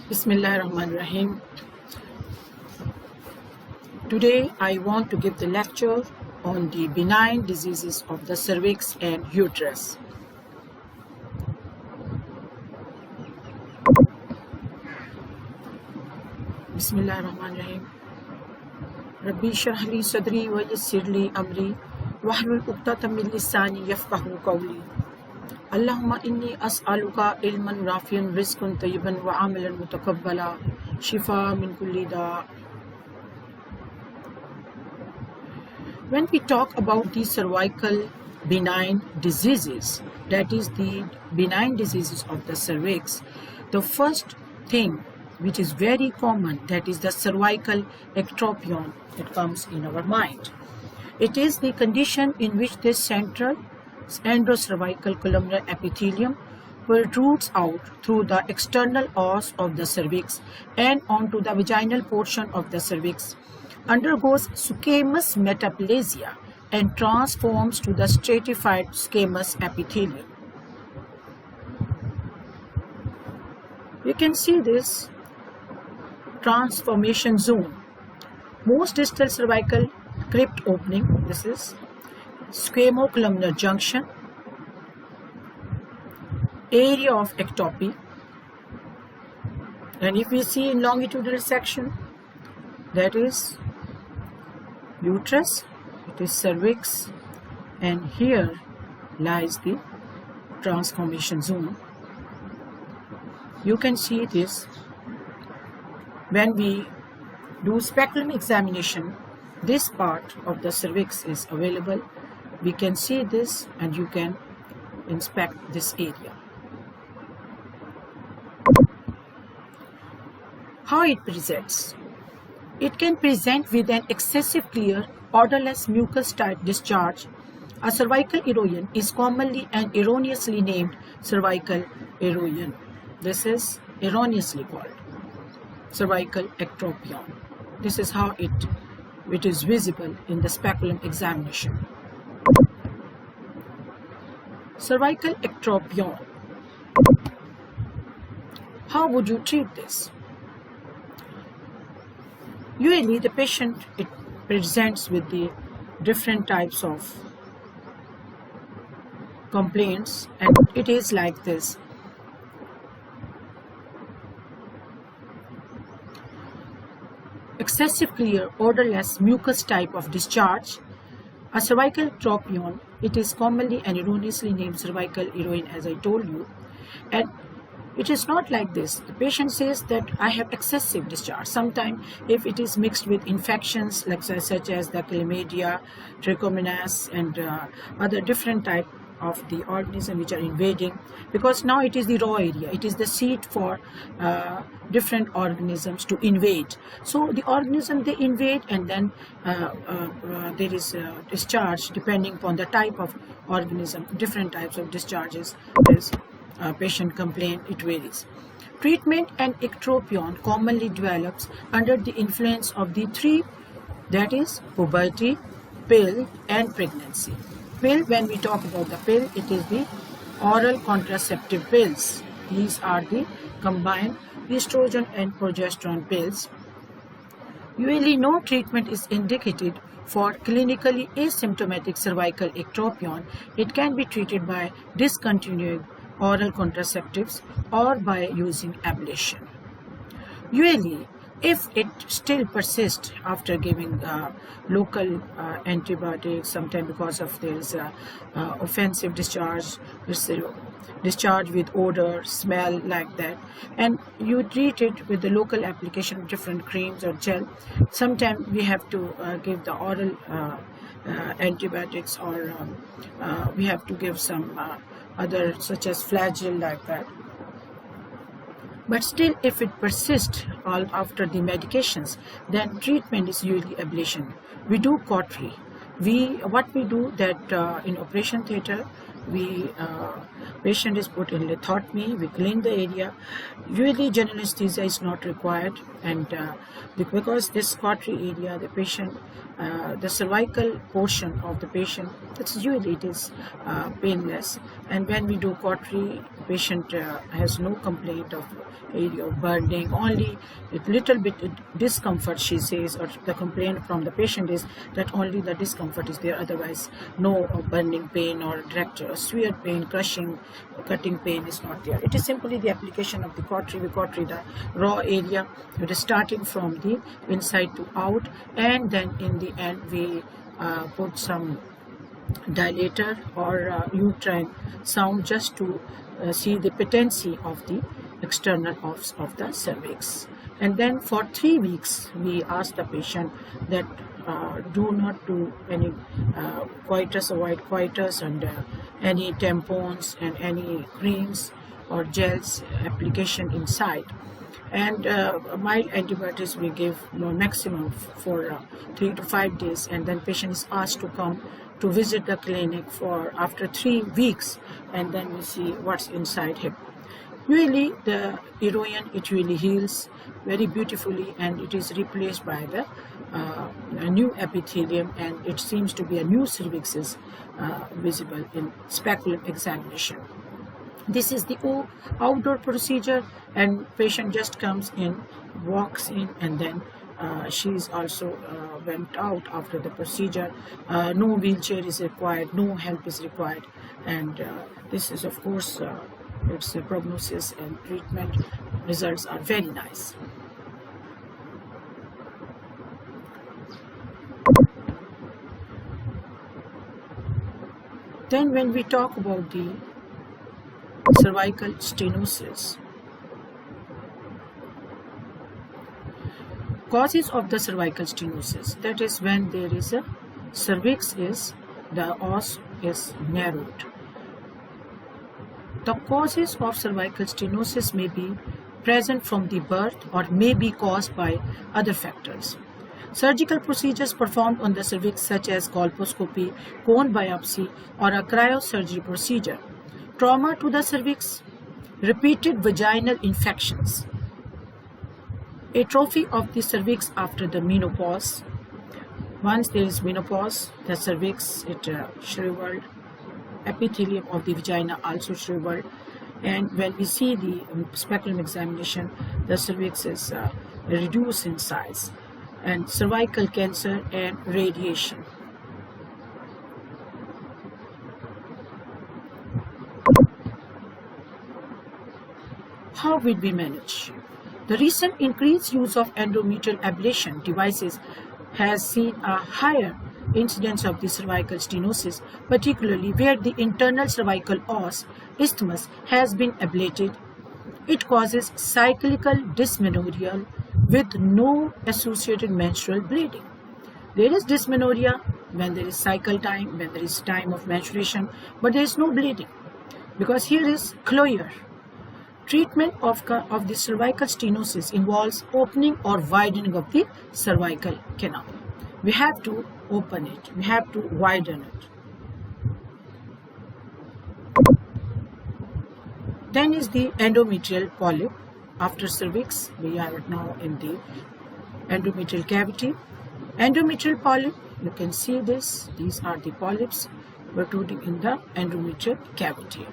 Bismillahirrahmanirrahim. Today I want to give the lecture on the benign diseases of the cervix and uterus. Bismillahirrahmanirrahim. Rabbi shrah li sadri wa yassir li amri wahlul 'uqdatam min lisani yafqahu qawli. Allahumma inni as'aluka ilman nafi'an rizqan tayyiban wa amalan mutaqabbala shifa min kulli da. When we talk about the cervical benign diseases, that is the benign diseases of the cervix, the first thing which is very common, that is the cervical ectropion, that comes in our mind. It is the condition in which the central endocervical columnar epithelium protrudes out through the external os of the cervix and onto the vaginal portion of the cervix, undergoes squamous metaplasia and transforms to the stratified squamous epithelium. You can see this transformation zone. Most distal cervical crypt opening, this is squamocolumnar junction, area of ectopy, and if we see in longitudinal section, that is uterus, it is cervix, and here lies the transformation zone. You can see this when we do speculum examination. This part of the cervix is available. We can see this and you can inspect this area. How it presents? It can present with an excessive clear, odorless mucus type discharge. A cervical erosion is commonly and erroneously named cervical erosion. This is erroneously called cervical ectropion. This is how it is visible in the speculum examination. Cervical ectropion. How would you treat this? Usually the patient, it presents with the different types of complaints, and it is like this. Excessive clear, odorless, mucus type of discharge. A cervical tropion, it is commonly and erroneously named cervical erosion, as I told you. And it is not like this. The patient says that I have excessive discharge. Sometimes if it is mixed with infections like such as the chlamydia, trichomonas, and other different type of the organism which are invading, because now it is the raw area, it is the seat for different organisms to invade. So the organism, they invade, and then there is discharge depending upon the type of organism. Different types of discharges, as patient complaint, it varies. Treatment and ectropion commonly develops under the influence of the three, that is puberty, pill, and pregnancy. Pill, when we talk about the pill, it is the oral contraceptive pills. These are the combined estrogen and progesterone pills. Usually no treatment is indicated for clinically asymptomatic cervical ectropion. It can be treated by discontinuing oral contraceptives or by using ablation. Usually, if it still persists after giving local antibiotics, sometimes because of there is offensive discharge, discharge with odor, smell like that, and you treat it with the local application of different creams or gel. Sometimes we have to give the oral antibiotics, or we have to give some other such as flagell like that. But still, if it persists all after the medications, then treatment is usually ablation. We do cautery. What we do that in operation theater, patient is put in lithotomy, we clean the area. Usually general anesthesia is not required, and because this cautery area, the patient, the cervical portion of the patient, it is painless, and when we do cautery, patient has no complaint of area of burning, only a little bit discomfort, she says, or the complaint from the patient is that only the discomfort is there, otherwise no burning pain or direct severe pain, crushing, cutting pain is not there. It is simply the application of the cautery. We cautery the raw area, it is starting from the inside to out, and then in the end we put some dilator or uterine sound just to see the patency of the external of the cervix. And then for 3 weeks we ask the patient that do not do any coitus, avoid coitus, and any tampons and any creams or gels application inside. And mild antibiotics we give maximum for 3 to 5 days, and then patient is asked to come to visit the clinic for after 3 weeks, and then we see what's inside him. Usually the erosion, it really heals very beautifully, and it is replaced by the a new epithelium, and it seems to be a new cervix is visible in speculum examination. This is the outdoor procedure, and patient just comes in, walks in, and then she is also went out after the procedure. No wheelchair is required, no help is required, and this is of course its prognosis and treatment results are very nice. Then when we talk about the cervical stenosis, causes of the cervical stenosis, that is when there is a cervix is, the os is narrowed. The causes of cervical stenosis may be present from the birth or may be caused by other factors. Surgical procedures performed on the cervix such as colposcopy, cone biopsy, or a cryosurgery procedure, trauma to the cervix, repeated vaginal infections, atrophy of the cervix after the menopause. Once there is menopause, the cervix it shriveled, epithelium of the vagina also shriveled, and when we see the speculum examination, the cervix is reduced in size, and cervical cancer and radiation. How will we manage? The recent increased use of endometrial ablation devices has seen a higher incidence of the cervical stenosis, particularly where the internal cervical os, isthmus, has been ablated. It causes cyclical dysmenorrhea with no associated menstrual bleeding. There is dysmenorrhea when there is cycle time, when there is time of menstruation, but there is no bleeding, because here is clear. Treatment of the cervical stenosis involves opening or widening of the cervical canal. We have to open it, we have to widen it. Then is the endometrial polyp. After cervix, we are now in the endometrial cavity. Endometrial polyp, you can see this, these are the polyps protruding in the endometrial cavity.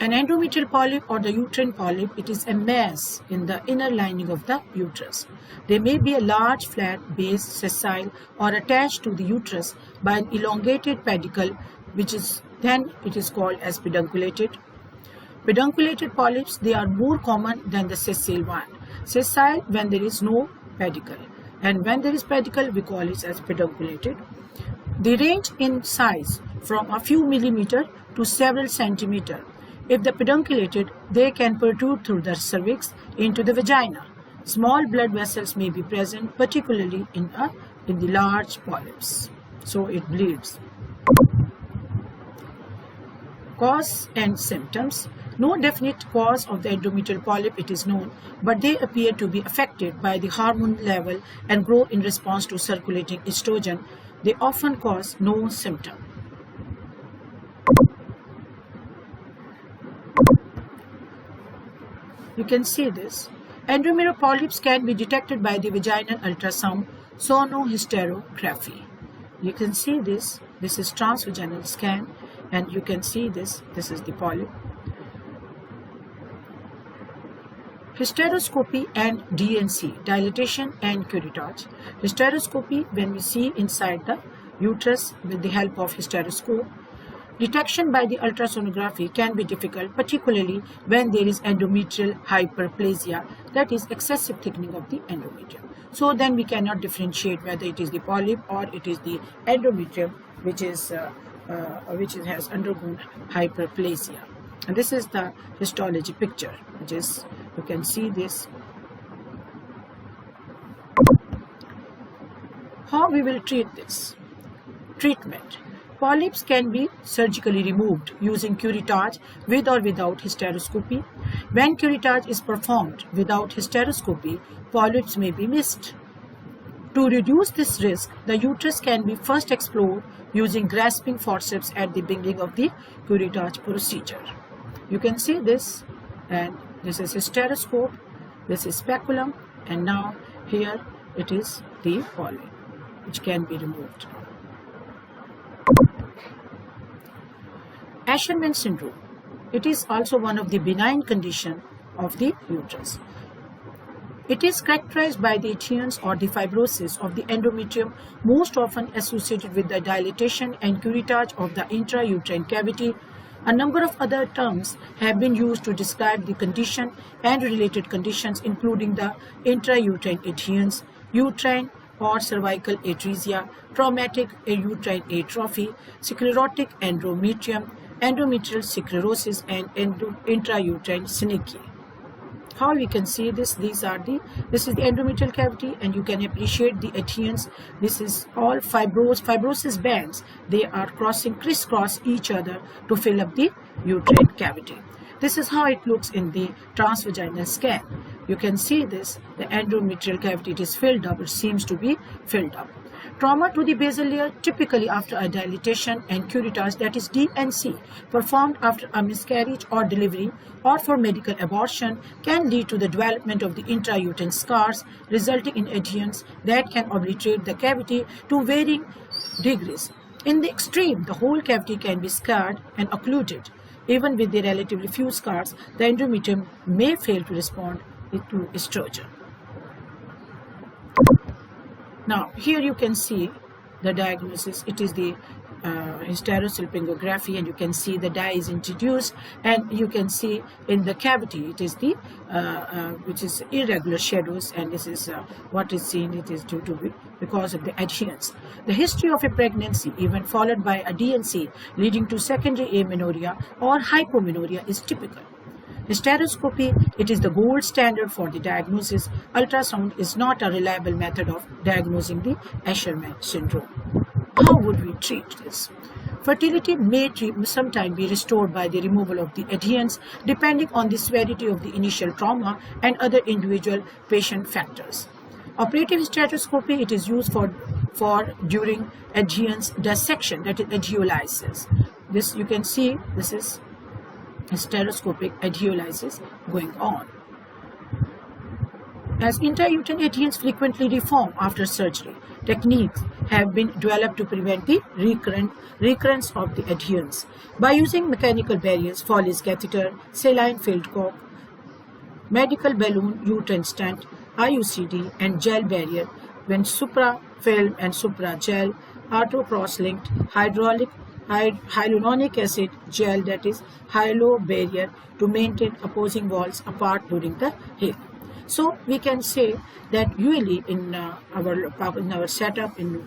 An endometrial polyp or the uterine polyp, it is a mass in the inner lining of the uterus. There may be a large flat base, sessile, or attached to the uterus by an elongated pedicle, which is then it is called as pedunculated. Pedunculated polyps, they are more common than the sessile one. Sessile when there is no pedicle, and when there is pedicle we call it as pedunculated. They range in size from a few millimeter to several centimeter. If the pedunculated, they can protrude through the cervix into the vagina. Small blood vessels may be present, particularly in the large polyps, so it bleeds. Cause and symptoms. No definite cause of the endometrial polyp it is known, but they appear to be affected by the hormone level and grow in response to circulating estrogen. They often cause no symptom. You can see this. Endometrial polyps can be detected by the vaginal ultrasound sonohysterography. You can see this. This is transvaginal scan, and you can see this. This is the polyp. Hysteroscopy and DNC, dilatation and curettage. Hysteroscopy, when we see inside the uterus with the help of hysteroscope. Detection by the ultrasonography can be difficult, particularly when there is endometrial hyperplasia, that is excessive thickening of the endometrium. So then we cannot differentiate whether it is the polyp or it is the endometrium which has undergone hyperplasia. And this is the histology picture, which is, you can see this. How we will treat this? Treatment. Polyps can be surgically removed using curettage with or without hysteroscopy. When curettage is performed without hysteroscopy, polyps may be missed. To reduce this risk, the uterus can be first explored using grasping forceps at the beginning of the curettage procedure. You can see this, and this is hysteroscope, this is speculum, and now here it is the polyp, which can be removed. Asherman syndrome. It is also one of the benign conditions of the uterus. It is characterized by the adhesions or the fibrosis of the endometrium, most often associated with the dilatation and curettage of the intrauterine cavity. A number of other terms have been used to describe the condition and related conditions, including the intrauterine adhesions, uterine or cervical atresia, traumatic uterine atrophy, sclerotic endometrium, endometrial sclerosis, and intrauterine syncytia. How we can see this? This is the endometrial cavity, and you can appreciate the adhesions. This is all fibrosis bands. They are crisscross each other to fill up the uterine cavity. This is how it looks in the transvaginal scan. You can see this, the endometrial cavity, it is filled up, it seems to be filled up. Trauma to the basal layer, typically after a dilatation and curettage, that is DNC, performed after a miscarriage or delivery or for medical abortion, can lead to the development of the intrauterine scars, resulting in adhesions that can obliterate the cavity to varying degrees. In the extreme, the whole cavity can be scarred and occluded. Even with the relatively few scars, the endometrium may fail to respond to estrogen. Now, here you can see the diagnosis. It is the hysterosalpingography, and you can see the dye is introduced, and you can see in the cavity it is the which is irregular shadows, and this is what is seen. It is due to because of the adherence. The history of a pregnancy, even followed by a DNC leading to secondary amenorrhea or hypomenorrhea, is typical. Hysteroscopy, it is the gold standard for the diagnosis. Ultrasound is not a reliable method of diagnosing the Asherman syndrome. How would we treat this? Fertility may sometimes be restored by the removal of the adherents, depending on the severity of the initial trauma and other individual patient factors. Operative hysteroscopy, it is used for during adherence dissection, that is adheolysis. This you can see, this is hysteroscopic adheolysis going on. As intrauterine adherents frequently reform after surgery, techniques have been developed to prevent the recurrence of the adherence. By using mechanical barriers, Foley's catheter, saline-filled cock, medical balloon uterine stent, IUCD, and gel barrier, when suprafilm and supragel, autocross-linked hyaluronic acid gel, that is hyalo barrier, to maintain opposing walls apart during the healing. So we can say that usually in our setup in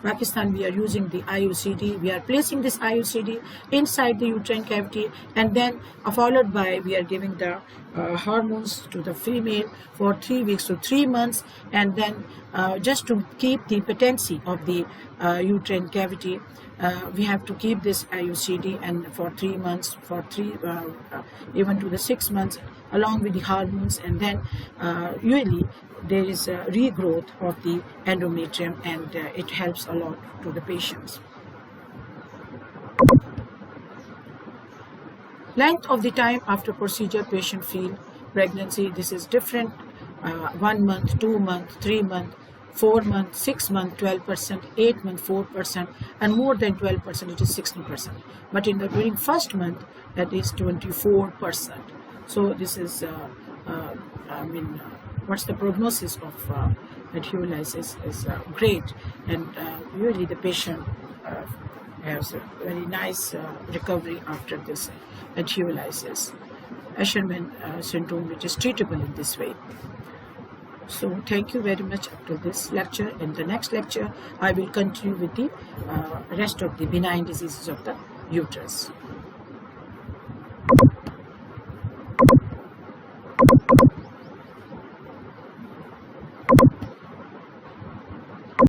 Pakistan, we are using the IUCD. We are placing this IUCD inside the uterine cavity, and then followed by we are giving the hormones to the female for 3 weeks to 3 months, and then just to keep the patency of the uterine cavity, we have to keep this IUCD and for 3 months, for even to the 6 months, along with the hormones, and then usually there is a regrowth of the endometrium, and it helps a lot to the patients. Length of the time after procedure patient feel pregnancy, this is different. 1 month, 2 month, 3 month, 4 month, 6 month, 12%, 8 month, 4%, and more than 12%, it is 16%. But in the during first month, that is 24%. So this is, what's the prognosis of that hemolysis is great, and usually the patient has a very nice recovery after this hemolysis. Asherman syndrome, which is treatable in this way. So thank you very much up to this lecture. In the next lecture, I will continue with the rest of the benign diseases of the uterus.